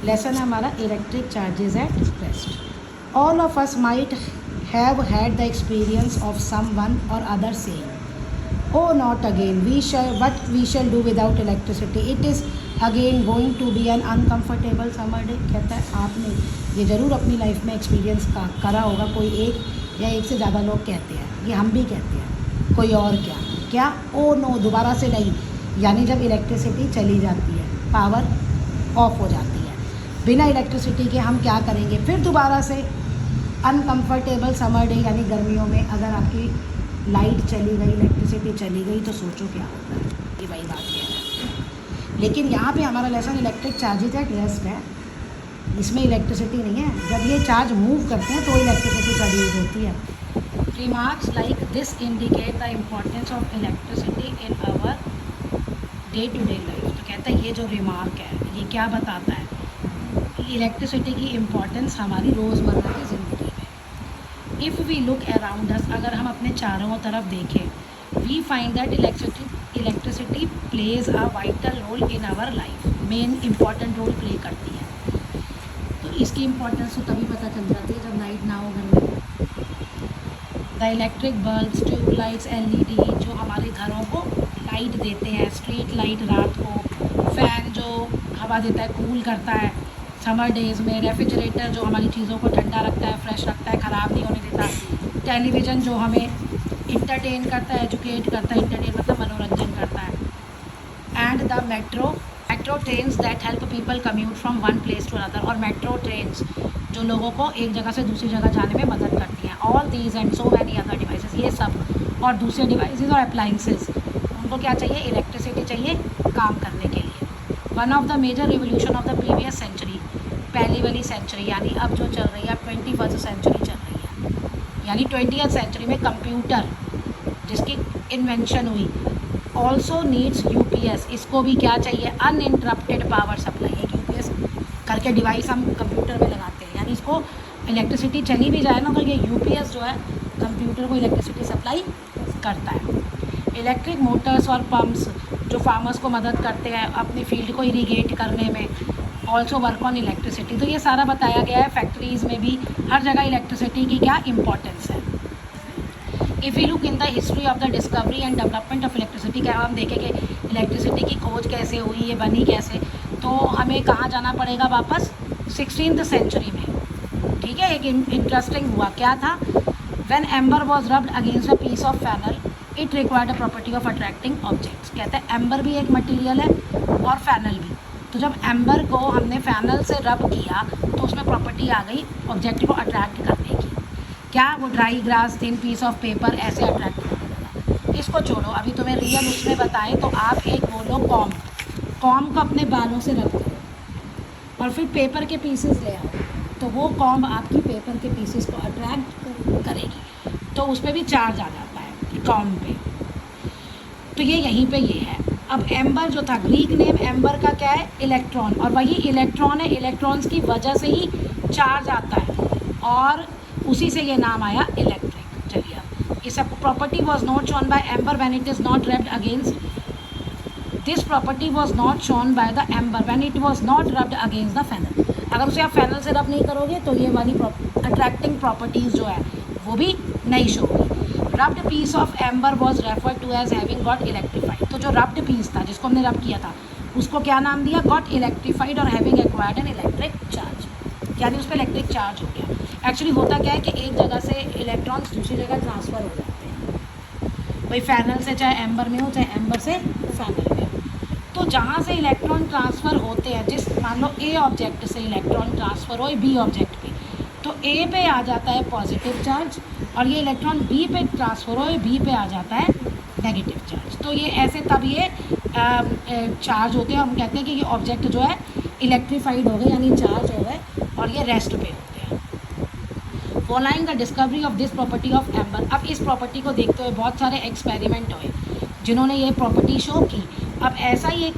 Lesson है हमारा electric charges at rest. All of us might have had the experience of someone or other saying, oh not again we shall what we shall do without electricity, it is again going to be an uncomfortable summer day. कहता है आपने ये ज़रूर अपनी life में experience करा होगा, कोई एक या एक से ज़्यादा लोग कहते हैं, ये हम भी कहते हैं, कोई और क्या क्या, ओ नो दोबारा से नहीं, यानी जब इलेक्ट्रिसिटी चली जाती है, पावर ऑफ हो जाती है, बिना इलेक्ट्रिसिटी के हम क्या करेंगे, फिर दोबारा से अनकम्फर्टेबल समर डे यानी गर्मियों में अगर आपकी लाइट चली गई, इलेक्ट्रिसिटी चली गई तो सोचो क्या होता है, ये वही बात है। लेकिन यहाँ पे हमारा lesson electric charges at rest है, इसमें इलेक्ट्रिसिटी नहीं है, जब ये चार्ज मूव करते हैं तो इलेक्ट्रिसिटी प्रोड्यूस होती है। Remarks like this indicate the importance of electricity in our day to day life. तो कहता है ये जो रिमार्क है ये क्या बताता है, इलेक्ट्रिसिटी की इम्पोर्टेंस हमारी रोज़मर्रा की ज़िंदगी में। If we look around us, अगर हम अपने चारों तरफ देखें, we find that electricity plays a vital role in our life, main important role play करती है। तो इसकी इम्पोर्टेंस तो तभी पता चल जाती है जब लाइट ना हो घर में। The electric bulbs, tubelights, LED जो हमारे घरों को लाइट देते हैं, स्ट्रीट लाइट रात को, फ़ैन जो हवा देता है, कूल करता है समर डेज़ में, रेफ्रिजरेटर जो हमारी चीज़ों को ठंडा रखता है, फ्रेश रखता है, ख़राब नहीं होने देता, टेलीविज़न जो हमें इंटरटेन करता है, एजुकेट करता है, इंटरटेन मतलब मनोरंजन करता है, and the metro trains that help people commute from one place to another, और मेट्रो ट्रेन्स जो लोगों को एक जगह से दूसरी जगह जाने में मदद करती हैं। All these and so many other devices, ये सब और दूसरे डिवाइसेस और अप्लाइंसेस, उनको क्या चाहिए, इलेक्ट्रिसिटी चाहिए काम करने के लिए। One of the major revolution of the previous century, पहली वाली सेंचुरी यानी अब जो चल रही है, 21st सेंचुरी चल रही है, यानी 20th सेंचुरी में कंप्यूटर जिसकी इन्वेंशन हुई, ऑल्सो नीड्स UPS, इसको भी क्या चाहिए, अनइंटरप्टेड पावर सप्लाई। एक UPS करके डिवाइस हम कंप्यूटर में लगाते हैं, यानी इसको इलेक्ट्रिसिटी चली भी जाए ना तो ये UPS जो है कंप्यूटर को इलेक्ट्रिसिटी सप्लाई करता है। इलेक्ट्रिक मोटर्स और पम्प्स जो फार्मर्स को मदद करते हैं अपनी फील्ड को इरीगेट करने में, ऑल्सो वर्क ऑन इलेक्ट्रिसिटी। तो ये सारा बताया गया है, फैक्ट्रीज़ में भी हर जगह इलेक्ट्रिसिटी की क्या इम्पोर्टेंस है। If you look in the history of the discovery and development of electricity, क्या हम देखेंगे इलेक्ट्रिसिटी की खोज कैसे हुई, ये बनी कैसे, तो हमें कहाँ जाना पड़ेगा, वापस 16th सेंचुरी में। ठीक है, एक इंटरेस्टिंग हुआ क्या था, when amber was rubbed against a piece of flannel it required a property of attracting objects. कहते हैं एम्बर भी एक मटीरियल है और फैनल भी, तो जब एम्बर को हमने फैनल से रब किया तो उसमें प्रॉपर्टी आ गई ऑब्जेक्ट को अट्रैक्ट करने की। क्या, वो dry grass, thin piece of paper ऐसे अट्रैक्ट करने लगा। इसको छोड़ो, अभी तुम्हें रियल उसमें बताएं तो आप एक बोलो कॉम को अपने बालों से रब करो और फिर पेपर के पीसेस ले आओ, तो वो कॉम आपकी पेपर के पीसेस को अट्रैक्ट करेगी, तो उस पर भी चार्ज आ जाता है कॉम पे। तो ये यहीं पे ये है। अब एम्बर जो था, ग्रीक नेम एम्बर का क्या है, इलेक्ट्रॉन, और वही इलेक्ट्रॉन है, इलेक्ट्रॉन्स की वजह से ही चार्ज आता है और उसी से ये नाम आया इलेक्ट्रिक। चलिए, अब इस property was not shown by amber when it is not rubbed against, this property was not shown by the amber when it was not rubbed against the flannel. अगर उसे आप फैनल से रब नहीं करोगे तो ये वाली अट्रैक्टिंग प्रॉपर्टीज़ जो है वो भी नहीं शो होगी। Rubbed piece of amber was referred to as having got electrified, तो जो रब्ड पीस था जिसको हमने रब किया था उसको क्या नाम दिया, गॉट इलेक्ट्रीफाइड और having acquired N electric charge, यानी उस पर इलेक्ट्रिक चार्ज हो गया। एक्चुअली होता क्या है कि एक जगह से इलेक्ट्रॉन्स दूसरी जगह ट्रांसफ़र हो जाते हैं, भाई फैनल से चाहे एम्बर में हो चाहे एम्बर से फैनल में हो, तो जहाँ से इलेक्ट्रॉन ट्रांसफ़र होते हैं, जिस मान लो ए ऑब्जेक्ट से इलेक्ट्रॉन ट्रांसफ़र हो बी ऑब्जेक्ट पे, तो ए पे आ जाता है पॉजिटिव चार्ज और ये इलेक्ट्रॉन बी पे ट्रांसफ़र हो बी पे आ जाता है नेगेटिव चार्ज। तो ये ऐसे तब ये चार्ज होते हैं, हम कहते हैं कि ये ऑब्जेक्ट जो है इलेक्ट्रीफाइड हो गए यानी चार्ज हो गए और ये रेस्ट पे होते हैं। Following the discovery of this property of amber, अब इस प्रॉपर्टी को देखते हुए बहुत सारे एक्सपेरिमेंट हुए जिन्होंने ये प्रॉपर्टी शो की। अब ऐसा ही एक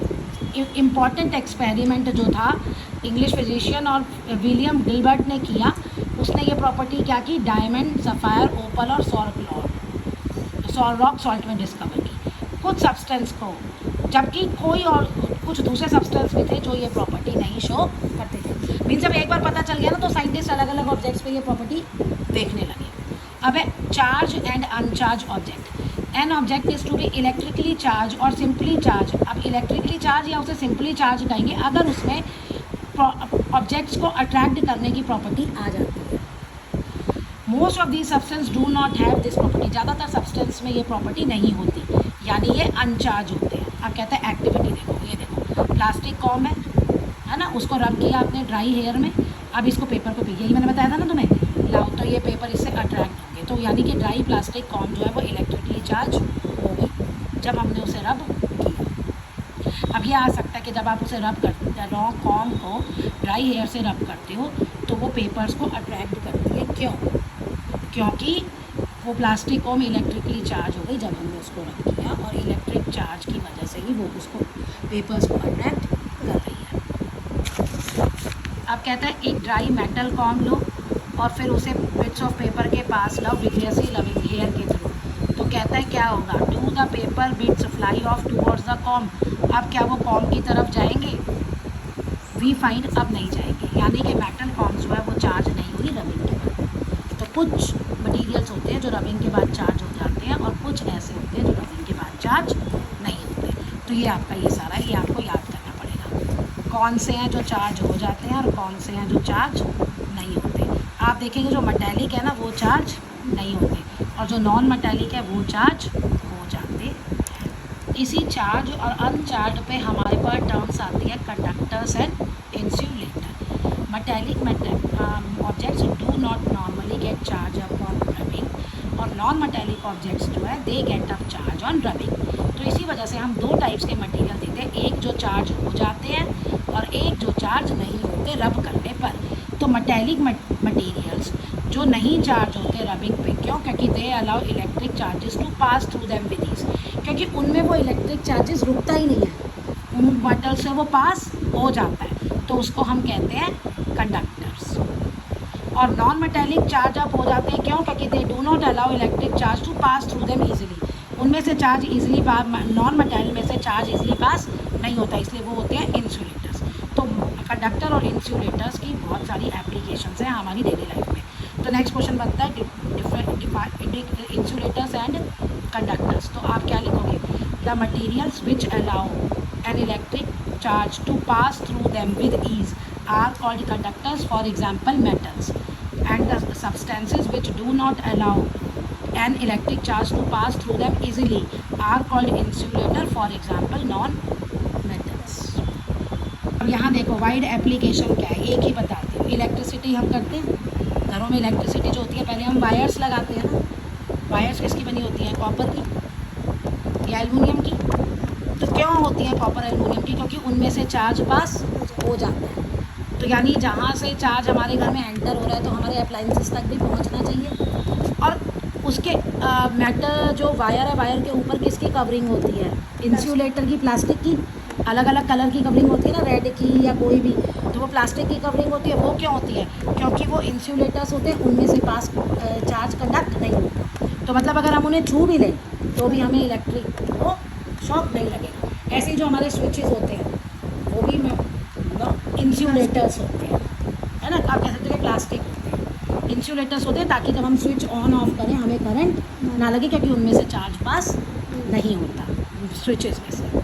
इम्पॉर्टेंट एक्सपेरिमेंट जो था इंग्लिश फिजिशियन और विलियम गिलबर्ट ने किया, उसने ये प्रॉपर्टी क्या की, डायमंड, सफ़ायर, ओपल और रॉक सॉल्ट में डिस्कवर की कुछ सब्सटेंस को, जबकि कोई और कुछ दूसरे सब्सटेंस भी थे जो ये प्रॉपर्टी नहीं शो करते थे। मीन्स जब एक बार पता चल गया ना तो साइंटिस्ट अलग अलग ऑब्जेक्ट्स पे ये प्रॉपर्टी देखने लगे। अब है charge and uncharge object. An object is to be electrically charge और सिंपली चार्ज। अब इलेक्ट्रिकली चार्ज या उसे सिंपली चार्ज कहेंगे अगर उसमें ऑब्जेक्ट्स को अट्रैक्ट करने की प्रॉपर्टी आ जाती है। Most of these substance do not have this property. ज़्यादातर सब्सटेंस में ये प्रॉपर्टी नहीं होती, यानी ये अनचार्ज होते हैं। अब कहते हैं एक्टिविटी देखो, ये देखो प्लास्टिक कॉम है ना, उसको रब किया आपने ड्राई हेयर में, अब इसको पेपर को यही मैंने बताया था ना तुम्हें, लाओ तो ये पेपर इससे अट्रैक्ट होंगे, तो यानी कि ड्राई प्लास्टिक कॉम जो है वो इलेक्ट्रिकली चार्ज हो गई जब हमने उसे रब किया। अब ये आ सकता है कि जब आप उसे रब करते हैं, रॉ कॉम को ड्राई हेयर से रब करते हो तो वो पेपर्स को अट्रैक्ट करती है। क्यों? क्योंकि वो प्लास्टिक कॉम इलेक्ट्रिकली चार्ज हो गई जब हमने उसको रब किया, और इलेक्ट्रिक चार्ज की वजह से ही वो उसको पेपर्स को अट्रैक्ट कर रही है। अब कहता है एक ड्राई मेटल कॉम लो और फिर उसे बिट्स ऑफ पेपर के पास लाओ विग्रियसली लविंग हेयर के थ्रू, तो कहता है क्या होगा, do the paper bits fly of towards the com. अब क्या वो कॉम की तरफ जाएंगे? वी फाइंड अब नहीं जाएंगे, यानी कि मेटल कॉम जो है वो चार्ज नहीं हुई रबिंग के बाद। तो कुछ मटीरियल्स होते हैं जो रबिंग के बाद चार्ज हो जाते हैं और कुछ ऐसे होते हैं जो रबिंग के बाद चार्ज नहीं होते। तो ये आपका ये सारा है, ये आपको याद करना पड़ेगा कौन से हैं जो चार्ज हो जाते हैं और कौन से हैं जो चार्ज नहीं होते। आप देखेंगे जो मेटालिक है ना वो चार्ज नहीं होते, और जो नॉन मेटालिक है वो चार्ज हो जाते हैं। इसी चार्ज और अनचार्ज पे हमारे पास टर्म्स आती है conductors and insulator. Metallic objects do not normally gate charge upon rubbing, और नॉन मेटालिक ऑब्जेक्ट्स जो है they get up charge on rubbing. तो इसी वजह से हम दो टाइप्स के मटेरियल देते हैं, एक जो चार्ज हो जाते हैं और एक जो चार्ज नहीं होते रब करने पर। तो मेटालिक मटेरियल्स जो नहीं चार्ज होते रबिंग पे, क्यों? क्योंकि they allow electric charges to pass through them with ease, क्योंकि उनमें वो इलेक्ट्रिक चार्जेस रुकता ही नहीं है, उन मेटल से वो पास हो जाता है, तो उसको हम कहते हैं कंडक्टर्स। और नॉन मेटालिक चार्ज अप हो जाते हैं, क्यों? क्योंकि they do not allow electric charge to pass through them easily, उनमें से चार्ज ईजिली नॉन मेटालिक में से चार्ज ईजिली पास नहीं होता, इसलिए वो होते हैं इंसुलेटर्स। तो कंडक्टर और इंसुलेटर्स की बहुत सारी एप्लीकेशंस हैं हमारी डेली लाइफ में। तो नेक्स्ट क्वेश्चन बनता है इंसुलेटर्स एंड कंडक्टर्स। तो आप क्या लिखोगे? The materials which allow an electric charge to pass through them with ease are called conductors, for example metals, and the substances which do not allow an electric charge to pass through them easily are called insulator, for example non metals. अब यहाँ देखो wide application क्या है, एक ही बताती हूँ। Electricity हम करते हैं घरों में, इलेक्ट्रिसिटी जो होती है पहले हम वायर्स लगाते हैं ना, वायर्स किसकी बनी होती हैं? कॉपर की या एल्युमिनियम की। तो क्यों होती हैं कॉपर एल्युमिनियम की? क्योंकि उनमें से चार्ज पास हो जाता है, तो यानी जहाँ से चार्ज हमारे घर में एंटर हो रहा है तो हमारे अप्लाइंसेस तक भी पहुँचना चाहिए। और उसके मेटल जो वायर है, वायर के ऊपर किसकी कवरिंग होती है? इंसुलेटर की, प्लास्टिक की। अलग अलग कलर की कवरिंग होती है ना, रेड की या कोई भी, तो वो प्लास्टिक की कवरिंग होती है। वो क्यों होती है? क्योंकि वो इंसुलेटर्स होते हैं, उनमें से पास चार्ज कंडक्ट नहीं होता। तो मतलब अगर हम उन्हें छू भी लें तो भी हमें इलेक्ट्रिक को शॉक नहीं लगेगा। ऐसे जो हमारे स्विचेस होते हैं वो भी इंसुलेटर्स होते हैं, है ना। आप कह सकते हैं प्लास्टिक होते हैं, इंसुलेटर्स होते हैं, ताकि जब हम स्विच ऑन ऑफ करें हमें करंट ना लगे, क्योंकि उनमें से चार्ज पास नहीं होता स्विचेस में से।